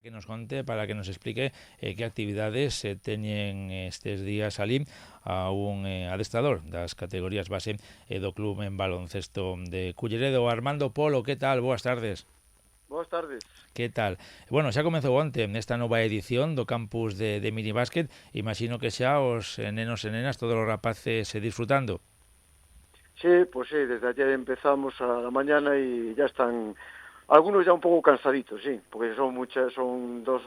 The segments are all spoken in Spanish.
que nos conte, para que nos explique qué actividades se teñen estes días ali a un adestrador das categorías base do club en baloncesto de Culleredo. Armando Polo, que tal? Boas tardes. Boas tardes. Que tal? Bueno, xa comezou onte nesta nova edición do campus de minibásquet. Imagino que xa os nenos e nenas, todos os rapaces disfrutando. Sí, pues sí, desde ayer empezamos a la mañana y ya están algunos ya un poco cansaditos, sí, porque son dos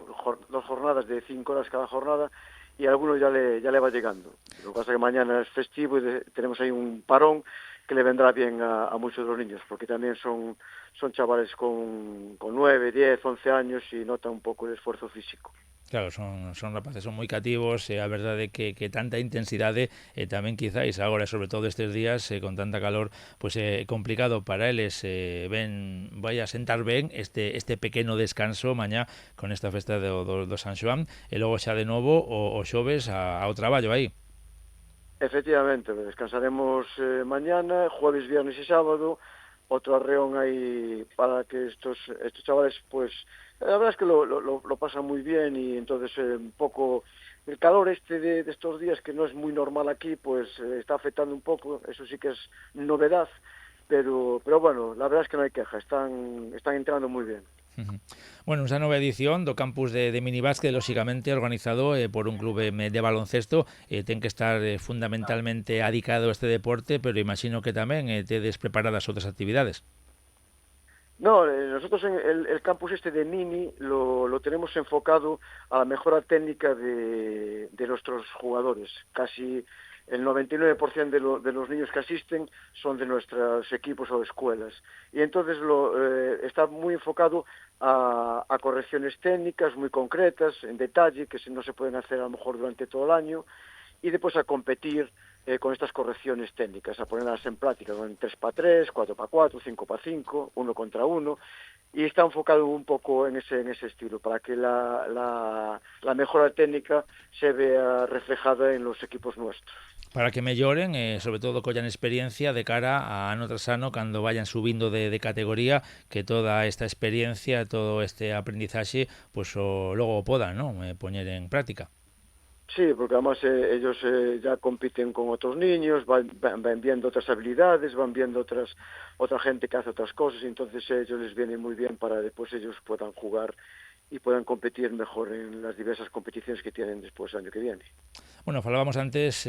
jornadas de 5 horas cada jornada y a algunos ya le va llegando. Lo que pasa es que mañana es festivo y tenemos ahí un parón que le vendrá bien a muchos de los niños, porque también son chavales con 9, 10, 11 años y notan un poco el esfuerzo físico. Claro, son rapaces, son moi cativos, a verdade que tanta intensidade tamén quizáis agora, sobre todo estes días, con tanta calor, pois é complicado para eles, vai a sentar ben este pequeno descanso mañá con esta festa do San Xoán, e logo xa de novo o xoves ao traballo aí. Efectivamente, descansaremos mañana, jueves, viernes y sábado, otro arreón ahí para que estos chavales, pues, la verdad es que lo pasan muy bien y entonces un poco el calor de estos días, que no es muy normal aquí, pues está afectando un poco, eso sí que es novedad, pero bueno, la verdad es que no hay queja, están entrando muy bien. Bueno, esa nova edición do campus de minibásquet, lóxicamente organizado por un club de baloncesto, ten que estar fundamentalmente adicado a este deporte, pero imagino que tamén tedes preparadas outras actividades. No, nosotros en el campus de Mini lo tenemos enfocado a la mejora técnica de nuestros jugadores. Casi el 99% de los niños que asisten son de nuestros equipos o escuelas. Y entonces está muy enfocado a correcciones técnicas muy concretas, en detalle, que no se pueden hacer a lo mejor durante todo el año, y después a competir con estas correcciones técnicas, a ponerlas en práctica con 3x3, 4x4, 5x5, 1 contra 1, y está enfocado un poco en ese estilo, para que la mejora técnica se vea reflejada en los equipos nuestros. Para que melloren, sobre todo collan experiencia de cara a ano tras ano cando vayan subindo de categoría, que toda esta experiencia, todo este aprendizaxe, pues logo o podan, ¿no? Poñer en práctica. Sí, porque además ellos ya compiten con otros niños, van viendo otras habilidades, van viendo otra gente que hace otras cosas, y entonces a ellos les viene muy bien para después ellos puedan jugar y puedan competir mejor en las diversas competiciones que tienen después el año que viene. Bueno, falábamos antes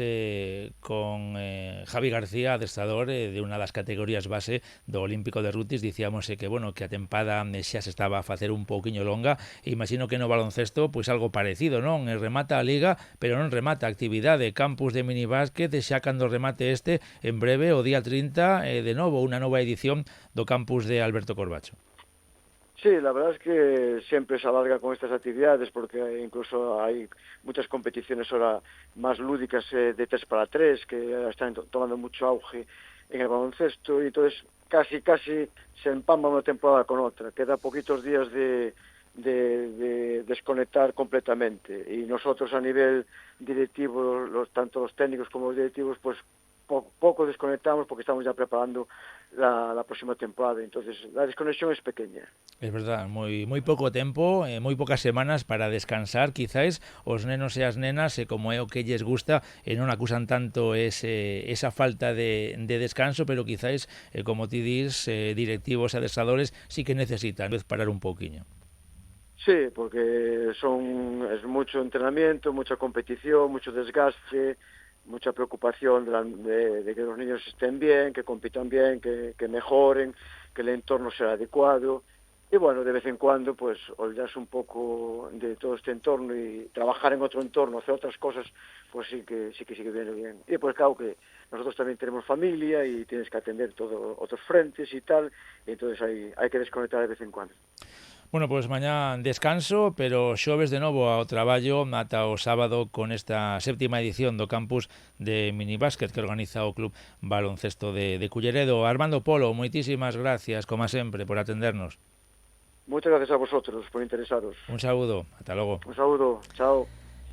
con Javi García, adestrador de unha das categorías base do Olímpico de Rutis. Dicíamos que, bueno, que a tempada xa se estaba a facer un pouquiño longa, e imagino que no baloncesto pois algo parecido, non? Remata a liga, pero non remata a actividade. Campus de minibásquet, xa cando remate en breve, o día 30, de novo, unha nova edición do campus de Alberto Corbacho. Sí, la verdad es que siempre se alarga con estas actividades porque incluso hay muchas competiciones ahora más lúdicas de 3x3 que están tomando mucho auge en el baloncesto y entonces casi se empalma una temporada con otra. Queda poquitos días de desconectar completamente y nosotros a nivel directivo, tanto los técnicos como los directivos, pues poco desconectamos porque estamos ya preparando la próxima temporada, entonces la desconexión es pequeña. Es verdad, moi pouco tempo, moi pocas semanas para descansar, quizáis os nenos e as nenas, como é o que lles gusta, non acusan tanto esa falta de descanso, pero quizáis, como ti dis, directivos e adestradores sí que necesitan parar un pouquiño. Sí, porque es mucho entrenamiento, mucha competición, mucho desgaste, mucha preocupación de que los niños estén bien, que compitan bien, que mejoren, que el entorno sea adecuado. Y bueno, de vez en cuando, pues, olvidarse un poco de todo este entorno y trabajar en otro entorno, hacer otras cosas, pues sí que viene bien. Y pues claro que nosotros también tenemos familia y tienes que atender todos otros frentes y tal, y entonces hay que desconectar de vez en cuando. Bueno, pois mañá descanso, pero xoves de novo ao traballo ata o sábado con esta séptima edición do campus de minibásquet que organiza o Club Baloncesto de Culleredo. Armando Polo, moitísimas gracias, como sempre, por atendernos. Muchas gracias a vosotros por interesaros. Un saúdo, ata logo. Un saludo, chao.